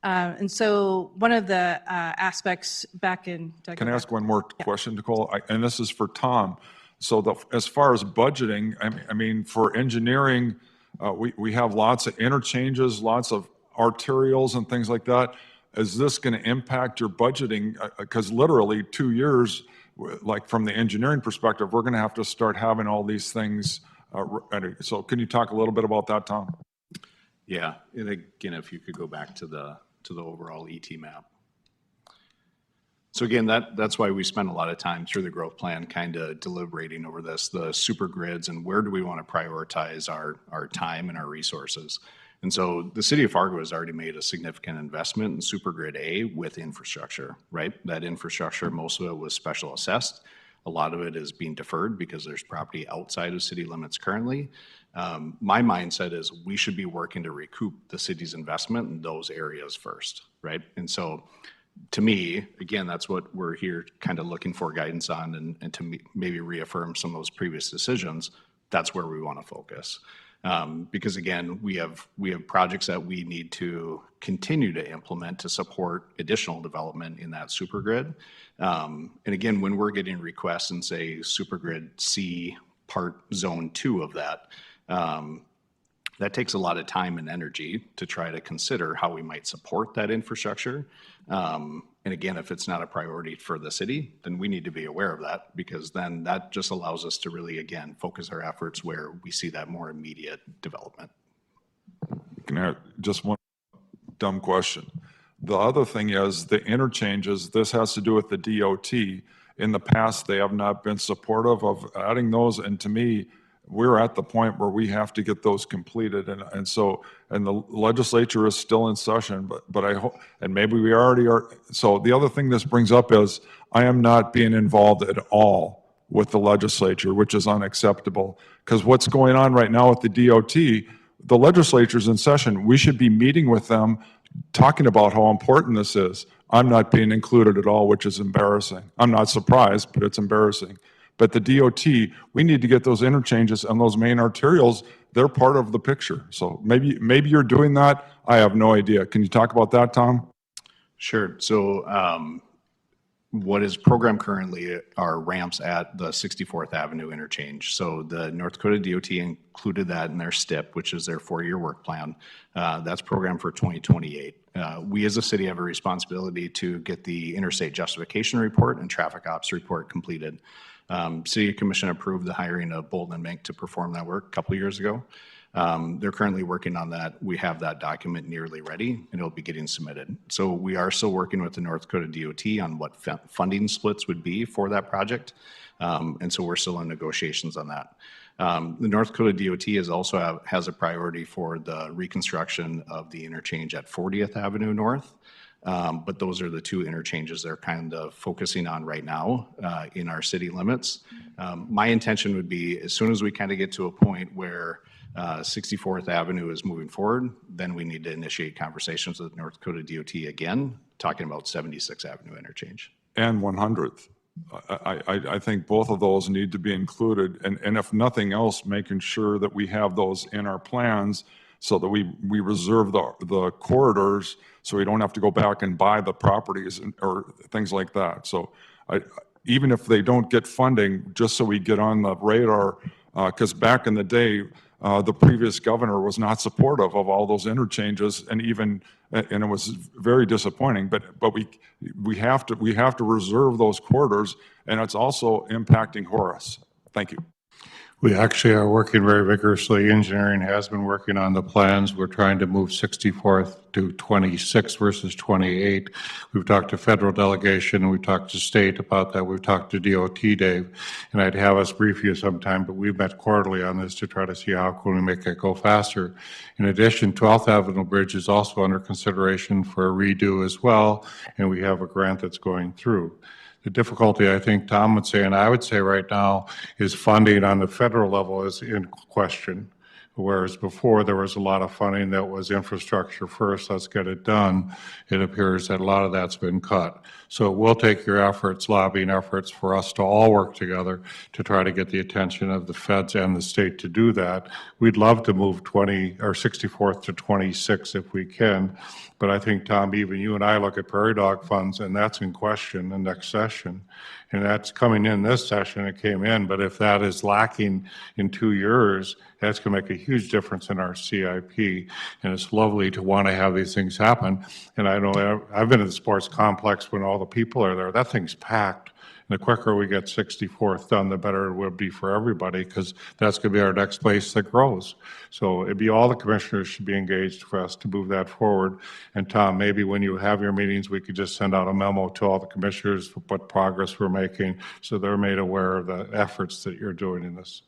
Speaker 8: And so one of the aspects back in.
Speaker 3: Can I ask one more question, Nicole? And this is for Tom. So as far as budgeting, I mean, for engineering, we have lots of interchanges, lots of arterials and things like that. Is this going to impact your budgeting? Because literally 2 years, like from the engineering perspective, we're going to have to start having all these things ready. So can you talk a little bit about that, Tom?
Speaker 10: Yeah, and again, if you could go back to the overall ET map. So again, that's why we spend a lot of time through the growth plan kind of deliberating over this, the super grids, and where do we want to prioritize our time and our resources. And so the city of Fargo has already made a significant investment in super grid A with infrastructure, right? That infrastructure, most of it was special assessed. A lot of it is being deferred because there's property outside of city limits currently. My mindset is we should be working to recoup the city's investment in those areas first, right? And so to me, again, that's what we're here kind of looking for guidance on and to maybe reaffirm some of those previous decisions. That's where we want to focus. Because again, we have projects that we need to continue to implement to support additional development in that super grid. And again, when we're getting requests in, say, super grid C part zone 2 of that, that takes a lot of time and energy to try to consider how we might support that infrastructure. And again, if it's not a priority for the city, then we need to be aware of that, because then that just allows us to really, again, focus our efforts where we see that more immediate development.
Speaker 3: Can I just one dumb question? The other thing is the interchanges, this has to do with the DOT. In the past, they have not been supportive of adding those, and to me, we're at the point where we have to get those completed, and so, and the legislature is still in session, but I hope, and maybe we already are. So the other thing this brings up is I am not being involved at all with the legislature, which is unacceptable, because what's going on right now with the DOT, the legislature's in session. We should be meeting with them, talking about how important this is. I'm not being included at all, which is embarrassing. I'm not surprised, but it's embarrassing. But the DOT, we need to get those interchanges and those main arterials. They're part of the picture. So maybe you're doing that. I have no idea. Can you talk about that, Tom?
Speaker 10: Sure. So what is programmed currently are ramps at the 64th Avenue interchange. So the North Dakota DOT included that in their STIP, which is their 4-year work plan. That's programmed for 2028. We as a city have a responsibility to get the interstate justification report and traffic ops report completed. City Commission approved the hiring of Bolton and Mink to perform that work a couple of years ago. They're currently working on that. We have that document nearly ready, and it'll be getting submitted. So we are still working with the North Dakota DOT on what funding splits would be for that project. And so we're still in negotiations on that. The North Dakota DOT has a priority for the reconstruction of the interchange at 40th Avenue North. But those are the two interchanges they're kind of focusing on right now in our city limits. My intention would be as soon as we kind of get to a point where 64th Avenue is moving forward, then we need to initiate conversations with North Dakota DOT again, talking about 76th Avenue interchange.
Speaker 3: And 100th. I think both of those need to be included. And if nothing else, making sure that we have those in our plans so that we reserve the corridors so we don't have to go back and buy the properties or things like that. So even if they don't get funding, just so we get on the radar, because back in the day, the previous governor was not supportive of all those interchanges, and it was very disappointing. But we have to reserve those corridors, and it's also impacting Horace. Thank you.
Speaker 1: We actually are working very vigorously. Engineering has been working on the plans. We're trying to move 64th to 26 versus 28. We've talked to federal delegation, we've talked to state about that, we've talked to DOT, Dave, and I'd have us brief you sometime, but we've met quarterly on this to try to see how can we make it go faster. In addition, 12th Avenue Bridge is also under consideration for a redo as well, and we have a grant that's going through. The difficulty, I think Tom would say, and I would say right now, is funding on the federal level is in question. Whereas before, there was a lot of funding that was infrastructure first, let's get it done. It appears that a lot of that's been cut. So we'll take your efforts, lobbying efforts, for us to all work together to try to get the attention of the feds and the state to do that. We'd love to move 64th to 26 if we can. But I think, Tom, even you and I look at prairie dog funds, and that's in question the next session. And that's coming in this session, it came in, but if that is lacking in 2 years, that's going to make a huge difference in our CIP. And it's lovely to want to have these things happen. And I know I've been at the sports complex when all the people are there. That thing's packed. And the quicker we get 64th done, the better it will be for everybody, because that's going to be our next place that grows. So it'd be all the commissioners should be engaged for us to move that forward. And Tom, maybe when you have your meetings, we could just send out a memo to all the commissioners for what progress we're making, so they're made aware of the efforts that you're doing in this.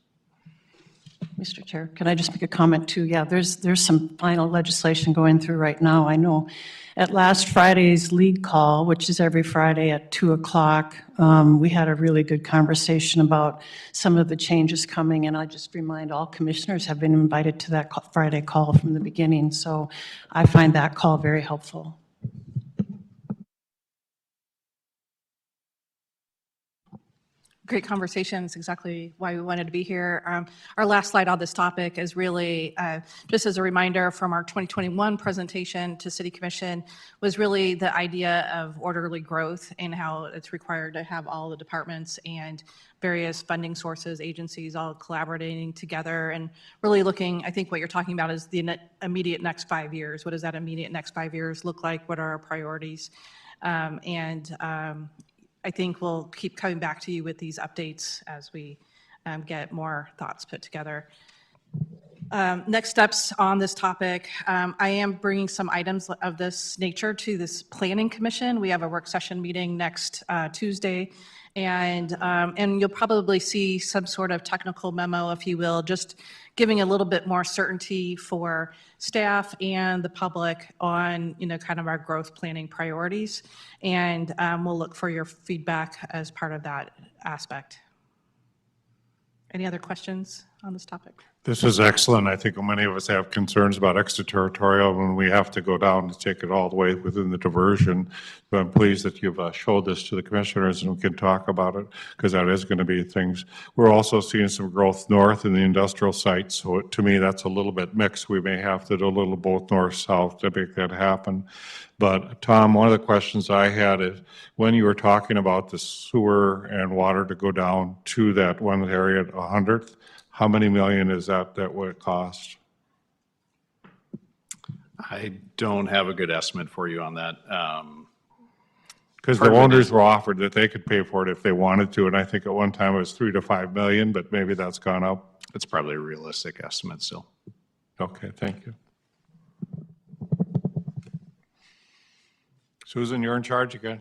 Speaker 2: Mr. Chair, can I just make a comment too? Yeah, there's some final legislation going through right now. I know at last Friday's lead call, which is every Friday at 2 o'clock, we had a really good conversation about some of the changes coming, and I just remind all commissioners have been invited to that Friday call from the beginning. So I find that call very helpful.
Speaker 8: Great conversation. It's exactly why we wanted to be here. Our last slide on this topic is really just as a reminder from our 2021 presentation to City Commission, was really the idea of orderly growth and how it's required to have all the departments and various funding sources, agencies all collaborating together and really looking. I think what you're talking about is the immediate next 5 years. What does that immediate next 5 years look like? What are our priorities? I think we'll keep coming back to you with these updates as we get more thoughts put together. Next steps on this topic, I am bringing some items of this nature to this Planning Commission. We have a work session meeting next Tuesday, and you'll probably see some sort of technical memo, if you will, just giving a little bit more certainty for staff and the public on, kind of our growth planning priorities. And we'll look for your feedback as part of that aspect. Any other questions on this topic?
Speaker 1: This is excellent. I think many of us have concerns about extraterritorial when we have to go down to take it all the way within the diversion. But I'm pleased that you've showed this to the commissioners and we can talk about it, because that is going to be things. We're also seeing some growth north in the industrial sites. So to me, that's a little bit mixed. We may have to do a little both north, south to make that happen. But Tom, one of the questions I had is when you were talking about the sewer and water to go down to that one area at 100th, how many million is that would cost?
Speaker 10: I don't have a good estimate for you on that.
Speaker 1: Because the owners were offered that they could pay for it if they wanted to, and I think at one time it was 3 to 5 million, but maybe that's gone up.
Speaker 10: It's probably a realistic estimate still.
Speaker 1: Okay, thank you. Susan, you're in charge again.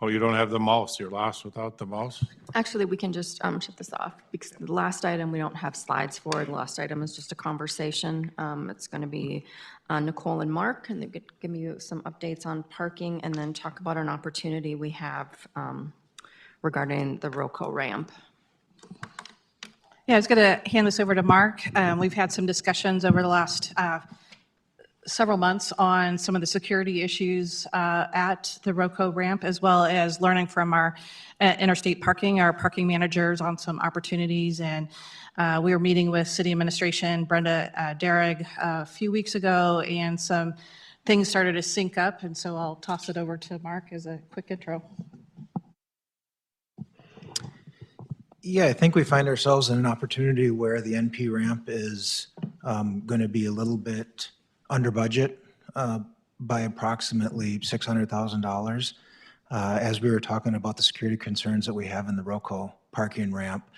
Speaker 1: Oh, you don't have the mouse. You're lost without the mouse?
Speaker 4: Actually, we can just shut this off, because the last item we don't have slides for. The last item is just a conversation. It's going to be Nicole and Mark, and they're going to give you some updates on parking and then talk about an opportunity we have regarding the ROCO ramp.
Speaker 8: Yeah, I was going to hand this over to Mark. We've had some discussions over the last several months on some of the security issues at the ROCO ramp, as well as learning from our interstate parking, our parking managers on some opportunities. And we were meeting with city administration, Brenda Derrig, a few weeks ago, and some things started to sync up. And so I'll toss it over to Mark as a quick intro.
Speaker 11: Yeah, I think we find ourselves in an opportunity where the NP ramp is going to be a little bit under budget by approximately $600,000. As we were talking about the security concerns that we have in the ROCO parking ramp,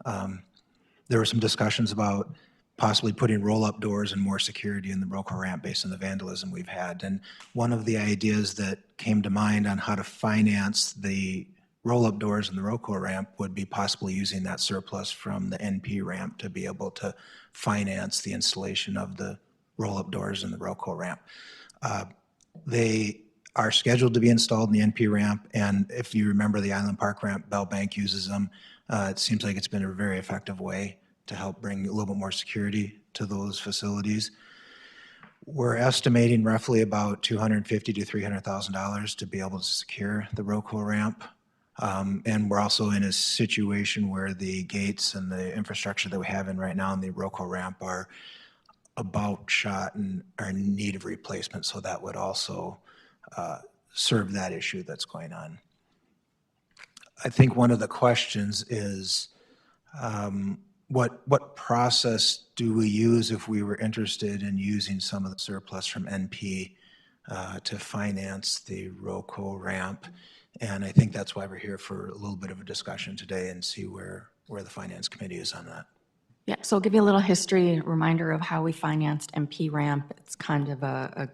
Speaker 11: There were some discussions about possibly putting roll-up doors and more security in the Roco ramp based on the vandalism we've had. And one of the ideas that came to mind on how to finance the roll-up doors in the Roco ramp would be possibly using that surplus from the NP ramp to be able to finance the installation of the roll-up doors in the Roco ramp. They are scheduled to be installed in the NP ramp, and if you remember the Island Park ramp, Bell Bank uses them. It seems like it's been a very effective way to help bring a little bit more security to those facilities. We're estimating roughly about $250,000 to $300,000 to be able to secure the Roco ramp. And we're also in a situation where the gates and the infrastructure that we have in right now in the Roco ramp are about shot and are in need of replacement, so that would also serve that issue that's going on. I think one of the questions is, what process do we use if we were interested in using some of the surplus from NP to finance the Roco ramp? And I think that's why we're here for a little bit of a discussion today and see where the Finance Committee is on that.
Speaker 4: Yeah, so I'll give you a little history, reminder of how we financed MP ramp. It's kind of a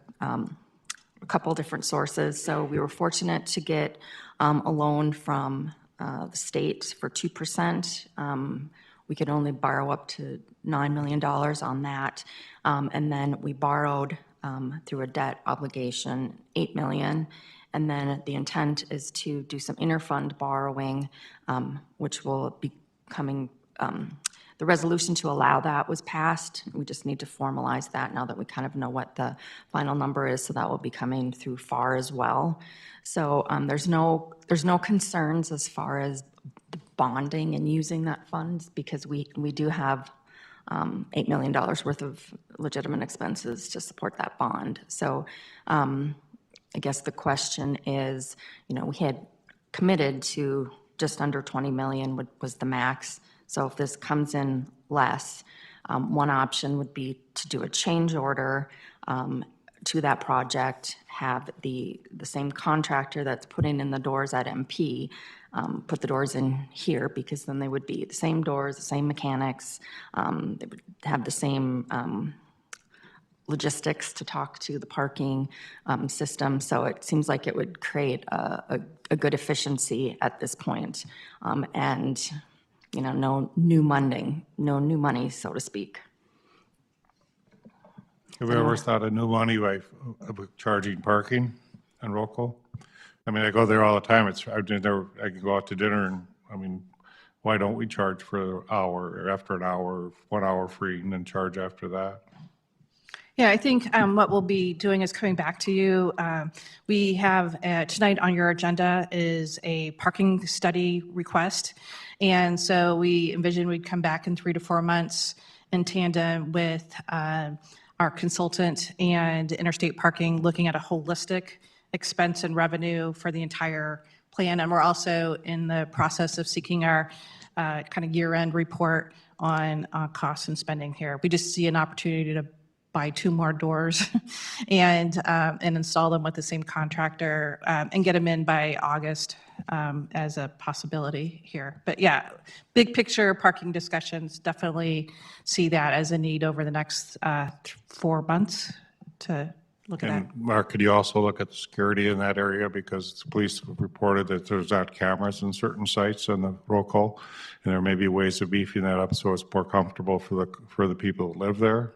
Speaker 4: couple different sources. So we were fortunate to get a loan from the state for 2%. We could only borrow up to $9 million on that. And then we borrowed through a debt obligation, $8 million. And then the intent is to do some interfund borrowing, which will be coming, the resolution to allow that was passed. We just need to formalize that now that we kind of know what the final number is. So that will be coming through FAR as well. So there's no concerns as far as the bonding and using that fund, because we do have $8 million worth of legitimate expenses to support that bond. So I guess the question is, we had committed to just under 20 million was the max. So if this comes in less, one option would be to do a change order to that project, have the same contractor that's putting in the doors at MP put the doors in here, because then they would be the same doors, the same mechanics, they would have the same logistics to talk to the parking system. So it seems like it would create a good efficiency at this point. And, no new money, so to speak.
Speaker 1: Have you ever thought of new money by charging parking in Roco? I mean, I go there all the time. I can go out to dinner and, why don't we charge for an hour or after an hour, 1 hour free and then charge after that?
Speaker 8: Yeah, I think what we'll be doing is coming back to you. We have tonight on your agenda is a parking study request. And so we envision we'd come back in 3 to 4 months in tandem with our consultant and Interstate Parking, looking at a holistic expense and revenue for the entire plan. And we're also in the process of seeking our kind of year-end report on costs and spending here. We just see an opportunity to buy 2 more doors and install them with the same contractor and get them in by August as a possibility here. But yeah, big picture parking discussions, definitely see that as a need over the next 4 months to look at that.
Speaker 1: And Mark, could you also look at the security in that area? Because the police have reported that there's not cameras in certain sites on the Roco, and there may be ways of beefing that up so it's more comfortable for the people that live there.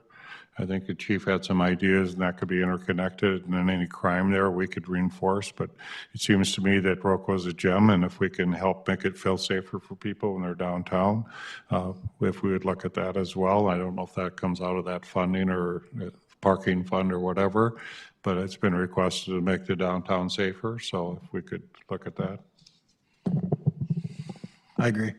Speaker 1: I think the chief had some ideas, and that could be interconnected, and then any crime there we could reinforce. But it seems to me that Roco is a gem, and if we can help make it feel safer for people when they're downtown, if we would look at that as well. I don't know if that comes out of that funding or parking fund or whatever, but it's been requested to make the downtown safer, so if we could look at that.
Speaker 11: I agree.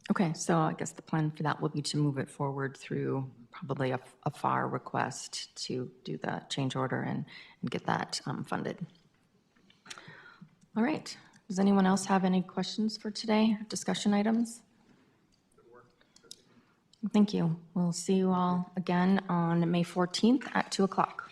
Speaker 4: Okay, so I guess the plan for that will be to move it forward through probably a FAR request to do the change order and get that funded. All right, does anyone else have any questions for today, discussion items? Thank you. We'll see you all again on May 14th at 2 o'clock.